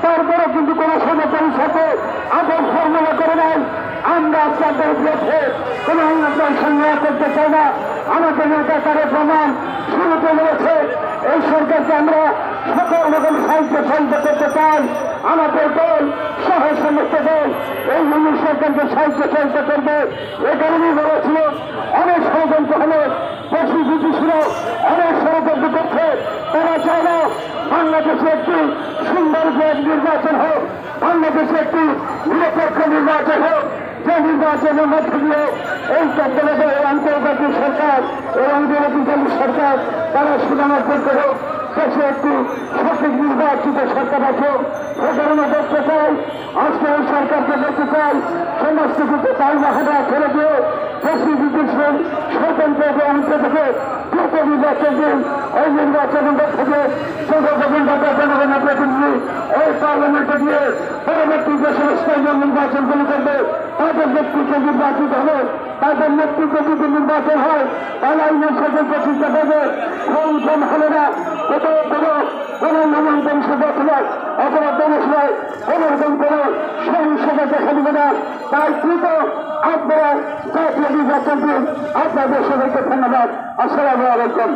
তারপরে কিন্তু কোন সমতার সাথে আদর্শ মনে করে নাই। আমরা আপনাদের বিরুদ্ধে কোন উন্নয়ন সংগ্রহ করতে চাই না। আমাদের নেতা তার প্রমাণ শুরুতে রয়েছে। এই সরকারকে আমরা সকল রকম সাহায্য করতে চাই। আমাদের দল সহ সমস্ত দল এই মানুষ সরকারকে সাহায্য করবে। এ কারণেই বলেছিল অনেক ষড়যন্ত্র হলো, পশুভূতি ছিল, অনেক ষড়যন্ত্র করছে। তারা চায় না বাংলাদেশে একটি সুন্দর নির্বাচন হোক, বাংলাদেশে একটি নিরপেক্ষ নির্বাচন হোক, যে নির্বাচনের মধ্যে দিয়ে এই চট্টগ্রামের আন্তর্জাতিক সরকার এই আন্তর্জাতিক সরকার তারা সুনামের করতে হোক, দেশে একটি সঠিক নির্বাচিত সরকার আছে। সে কারণে দেখতে চাই, আজকে এই সরকারকে দেখতে চাই সমস্ত কিছু তাই বাহাদা ছেড়ে দিয়ে দেশি বিদেশের স্বতন্ত্র অংশ থেকে দ্রুত নির্বাচন দিন। এই নির্বাচনের থেকে জনগণের প্রতিনিধি এই পার্লামেন্টে গিয়ে পরবর্তী যে সমস্ত নির্বাচনগুলো করবে তাদের নেতৃত্বে নির্বাচিত হবে। তাদের নেতৃত্বে যদি নির্বাচন হয় তাহলে আইনের সাথে প্রতিষ্ঠা করবে। কোন হলে না কোথাও কোন নামাঙ্কন সদস্য অথবা জনসভায় কোন সহিংসতা দেখা দিবে না। তাই দ্রুত আপনারা জাতীয় নির্বাচন দিন। আপনাদের সবাইকে ধন্যবাদ। আসসালামু আলাইকুম।